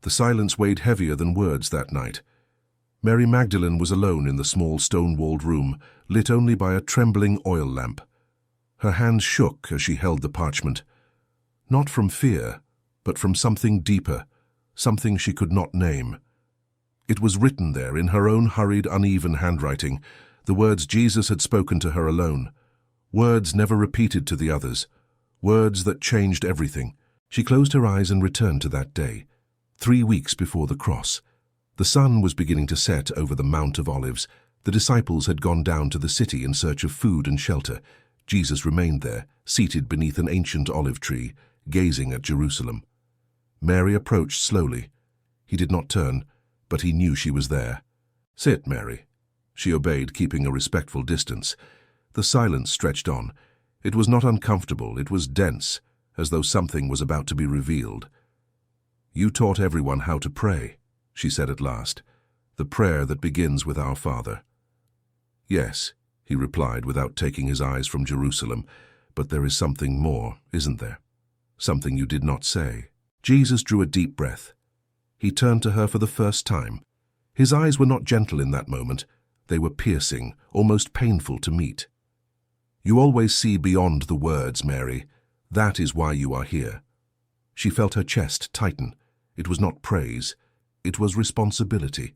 The silence weighed heavier than words that night. Mary Magdalene was alone in the small stone-walled room, lit only by a trembling oil lamp. Her hands shook as she held the parchment. Not from fear, but from something deeper, something she could not name. It was written there in her own hurried, uneven handwriting, the words Jesus had spoken to her alone, words never repeated to the others, words that changed everything. She closed her eyes and returned to that day, 3 weeks before the cross. The sun was beginning to set over the Mount of Olives. The disciples had gone down to the city in search of food and shelter. Jesus remained there, seated beneath an ancient olive tree, gazing at Jerusalem. Mary approached slowly. He did not turn, but he knew she was there. "Sit, Mary." She obeyed, keeping a respectful distance. The silence stretched on. It was not uncomfortable, it was dense, as though something was about to be revealed. "You taught everyone how to pray," she said at last, "the prayer that begins with Our Father." "Yes," he replied without taking his eyes from Jerusalem, "but there is something more, isn't there? Something you did not say." Jesus drew a deep breath. He turned to her for the first time. His eyes were not gentle in that moment. They were piercing, almost painful to meet. "You always see beyond the words, Mary. That is why you are here." She felt her chest tighten. It was not praise. It was responsibility.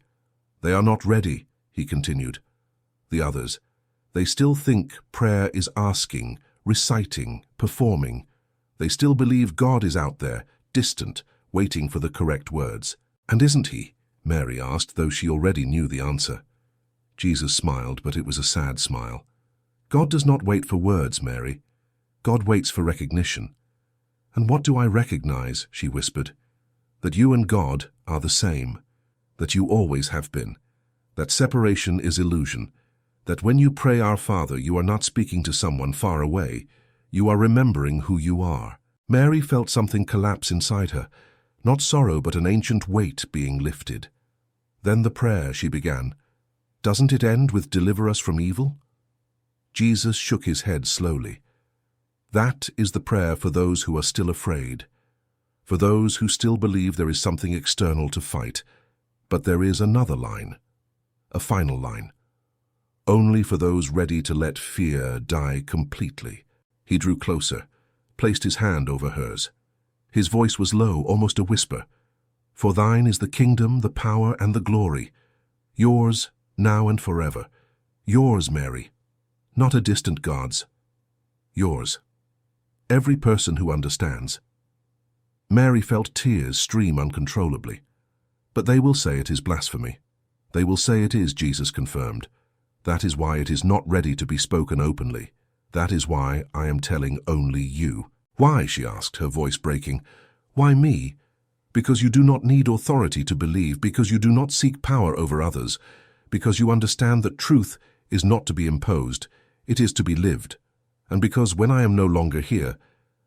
"They are not ready," he continued. "The others. They still think prayer is asking, reciting, performing. They still believe God is out there, distant, waiting for the correct words." "And isn't he?" Mary asked, though she already knew the answer. Jesus smiled, but it was a sad smile. "God does not wait for words, Mary. God waits for recognition." "And what do I recognize?" she whispered. "That you and God are the same. That you always have been. That separation is illusion. That when you pray Our Father, you are not speaking to someone far away. You are remembering who you are." Mary felt something collapse inside her. Not sorrow, but an ancient weight being lifted. "Then the prayer," she began. "Doesn't it end with 'Deliver us from evil'?" Jesus shook his head slowly. "That is the prayer for those who are still afraid, for those who still believe there is something external to fight. But there is another line, a final line. Only for those ready to let fear die completely." He drew closer, placed his hand over hers. His voice was low, almost a whisper. "For thine is the kingdom, the power, and the glory. Yours, now and forever. Yours, Mary. Not a distant God's. Yours. Every person who understands." Mary felt tears stream uncontrollably. "But they will say it is blasphemy. They will say it is," Jesus confirmed. "That is why it is not ready to be spoken openly. That is why I am telling only you." "Why?" she asked, her voice breaking. "Why me?" "Because you do not need authority to believe, because you do not seek power over others, because you understand that truth is not to be imposed, it is to be lived, and because when I am no longer here,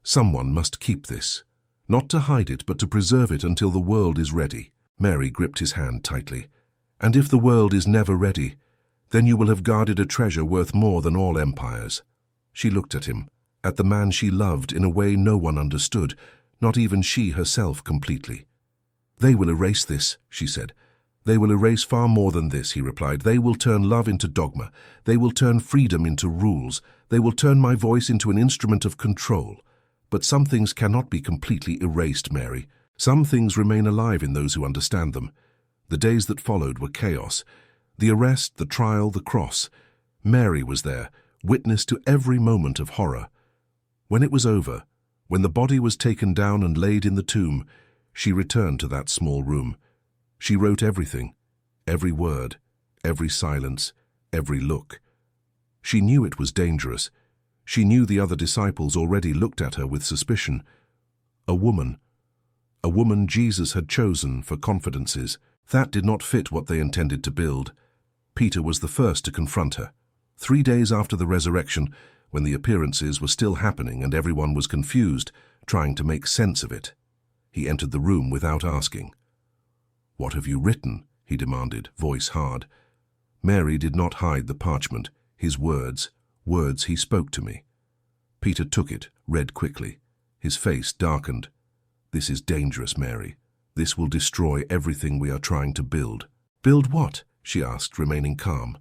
someone must keep this, not to hide it, but to preserve it until the world is ready." Mary gripped his hand tightly. "And if the world is never ready, then you will have guarded a treasure worth more than all empires." She looked at him, at the man she loved in a way no one understood, not even she herself completely. "They will erase this," she said. "They will erase far more than this," he replied. "They will turn love into dogma. They will turn freedom into rules. They will turn my voice into an instrument of control. But some things cannot be completely erased, Mary. Some things remain alive in those who understand them. The days that followed were chaos. The arrest, the trial, the cross. Mary was there, witness to every moment of horror. When it was over, when the body was taken down and laid in the tomb, she returned to that small room. She wrote everything, every word, every silence, every look. She knew it was dangerous. She knew the other disciples already looked at her with suspicion. A woman Jesus had chosen for confidences. That did not fit what they intended to build. Peter was the first to confront her. 3 days after the resurrection, when the appearances were still happening and everyone was confused, trying to make sense of it. He entered the room without asking. "What have you written?" he demanded, voice hard. Mary did not hide the parchment, his words he spoke to me. Peter took it, read quickly. His face darkened. "This is dangerous, Mary. This will destroy everything we are trying to build. Build what? She asked, remaining calm.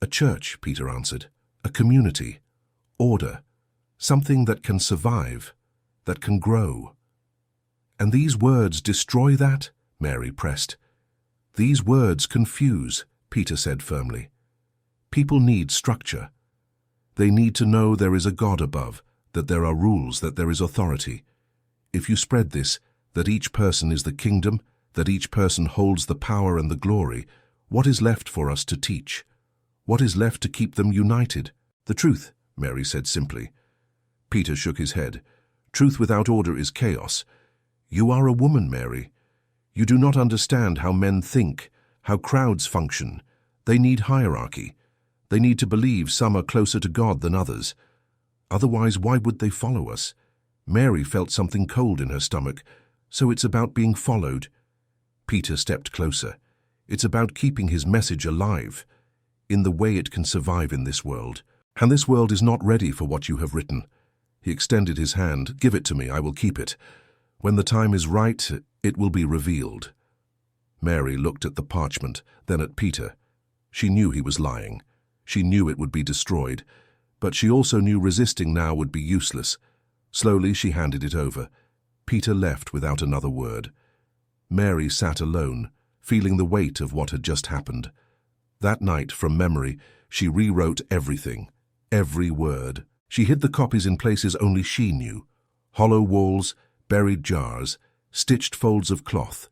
A church, Peter answered. A community. Order. Something that can survive, that can grow. And these words destroy that? Mary pressed. These words confuse, Peter said firmly. People need structure. They need to know there is a God above, that there are rules, that there is authority. If you spread this, that each person is the kingdom, that each person holds the power and the glory, what is left for us to teach? What is left to keep them united? The truth, Mary said simply. Peter shook his head. Truth without order is chaos. You are a woman, Mary. You do not understand how men think, how crowds function. They need hierarchy. They need to believe some are closer to God than others. Otherwise, why would they follow us? Mary felt something cold in her stomach. So it's about being followed. Peter stepped closer. It's about keeping his message alive, in the way it can survive in this world. And this world is not ready for what you have written. He extended his hand. Give it to me, I will keep it. When the time is right, it will be revealed. Mary looked at the parchment, then at Peter. She knew he was lying. She knew it would be destroyed, but she also knew resisting now would be useless. Slowly she handed it over. Peter left without another word. Mary sat alone, feeling the weight of what had just happened. That night, from memory, she rewrote everything, every word. She hid the copies in places only she knew. Hollow walls, buried jars, stitched folds of cloth.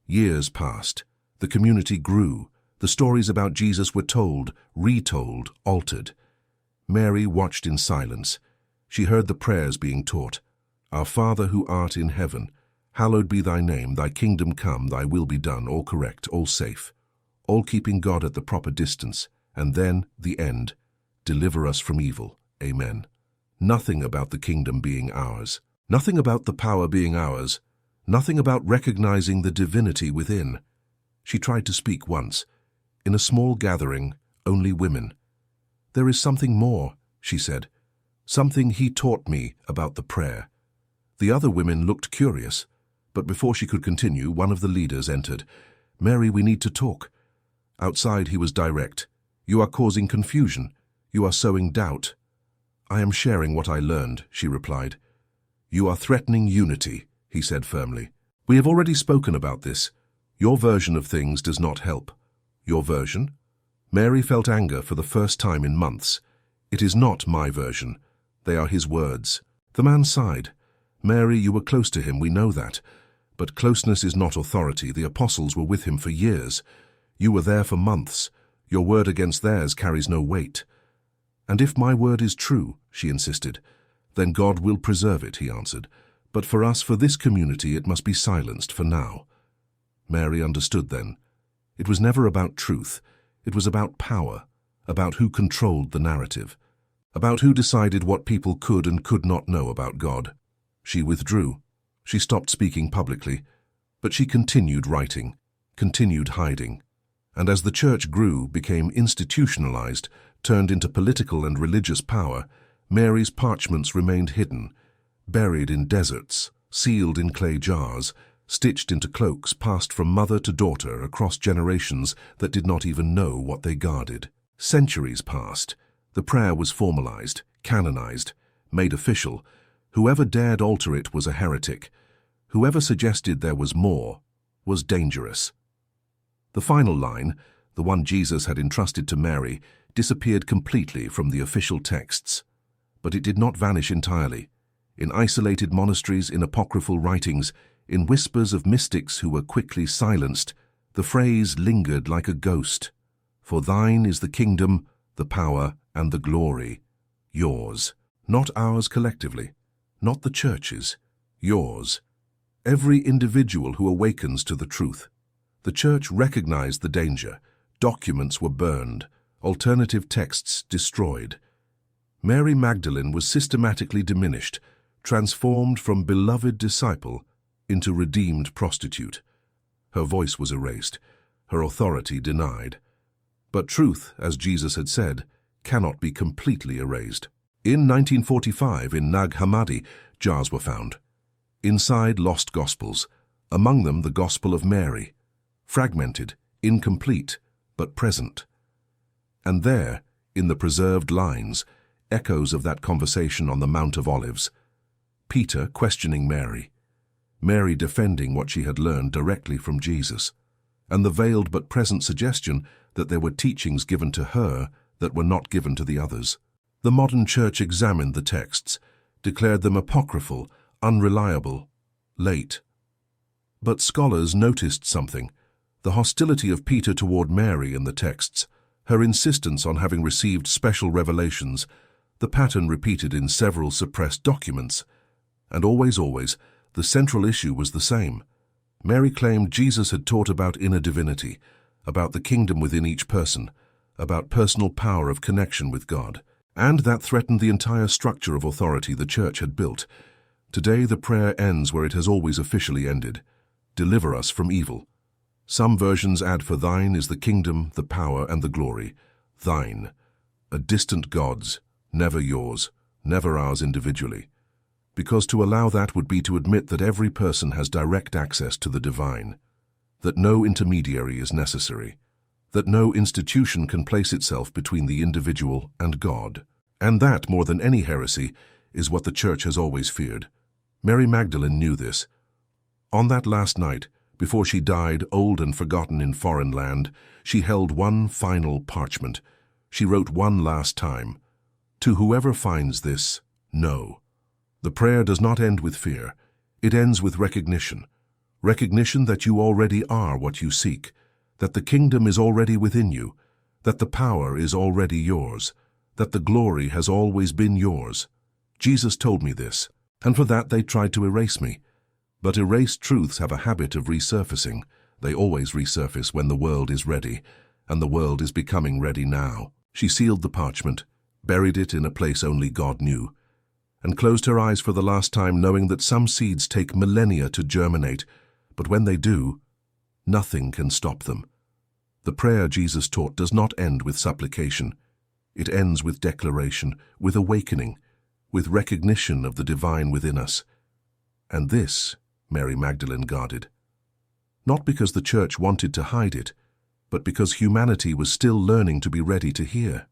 Years passed. The community grew. The stories about Jesus were told, retold, altered. Mary watched in silence. She heard the prayers being taught. Our Father who art in heaven, hallowed be thy name, thy kingdom come, thy will be done, all correct, all safe, all keeping God at the proper distance, and then the end. Deliver us from evil. Amen. Nothing about the kingdom being ours. Nothing about the power being ours. Nothing about recognizing the divinity within. She tried to speak once. In a small gathering, only women. There is something more, she said. Something he taught me about the prayer. The other women looked curious, but before she could continue, one of the leaders entered. Mary, we need to talk. Outside he was direct. You are causing confusion. You are sowing doubt. I am sharing what I learned, she replied. You are threatening unity, he said firmly. We have already spoken about this. Your version of things does not help. Your version? Mary felt anger for the first time in months. It is not my version. They are his words. The man sighed. Mary, you were close to him, we know that. But closeness is not authority. The apostles were with him for years. You were there for months. Your word against theirs carries no weight. And if my word is true, she insisted, then God will preserve it, he answered. But for us, for this community, it must be silenced for now. Mary understood then. It was never about truth. It was about power, about who controlled the narrative, about who decided what people could and could not know about God. She withdrew. She stopped speaking publicly, but she continued writing, continued hiding. And as the church grew, became institutionalized, turned into political and religious power, Mary's parchments remained hidden, buried in deserts, sealed in clay jars, stitched into cloaks passed from mother to daughter across generations that did not even know what they guarded. Centuries passed. The prayer was formalized, canonized, made official. Whoever dared alter it was a heretic. Whoever suggested there was more was dangerous. The final line, the one Jesus had entrusted to Mary, disappeared completely from the official texts. But it did not vanish entirely. In isolated monasteries, in apocryphal writings, in whispers of mystics who were quickly silenced, the phrase lingered like a ghost. For thine is the kingdom, the power, and the glory. Yours. Not ours collectively. Not the church's. Yours. Every individual who awakens to the truth. The church recognized the danger. Documents were burned. Alternative texts destroyed. Mary Magdalene was systematically diminished, transformed from beloved disciple into redeemed prostitute. Her voice was erased, her authority denied. But truth, as Jesus had said, cannot be completely erased. In 1945, in Nag Hammadi, jars were found. Inside, lost gospels, Among them the Gospel of Mary, fragmented, incomplete, but present. And there, in the preserved lines, echoes of that conversation on the Mount of Olives. Peter questioning Mary, Mary defending what she had learned directly from Jesus, and the veiled but present suggestion that there were teachings given to her that were not given to the others. The modern church examined the texts, declared them apocryphal, unreliable, late. But scholars noticed something: the hostility of Peter toward Mary in the texts, her insistence on having received special revelations, the pattern repeated in several suppressed documents. And always, the central issue was the same. Mary claimed Jesus had taught about inner divinity, about the kingdom within each person, about personal power of connection with God. And that threatened the entire structure of authority the church had built. Today the prayer ends where it has always officially ended: deliver us from evil. Some versions add, for thine is the kingdom, the power, and the glory. Thine. A distant God's, never yours, never ours individually. Because to allow that would be to admit that every person has direct access to the divine, that no intermediary is necessary, that no institution can place itself between the individual and God. And that, more than any heresy, is what the church has always feared. Mary Magdalene knew this. On that last night, before she died, old and forgotten in foreign land, she held one final parchment. She wrote one last time: to whoever finds this, know. The prayer does not end with fear. It ends with recognition. Recognition that you already are what you seek, that the kingdom is already within you, that the power is already yours, that the glory has always been yours. Jesus told me this, and for that they tried to erase me. But erased truths have a habit of resurfacing. They always resurface when the world is ready, and the world is becoming ready now. She sealed the parchment, buried it in a place only God knew, and closed her eyes for the last time, knowing that some seeds take millennia to germinate, but when they do, nothing can stop them. The prayer Jesus taught does not end with supplication. It ends with declaration, with awakening, with recognition of the divine within us. And this Mary Magdalene guarded, not because the church wanted to hide it, but because humanity was still learning to be ready to hear.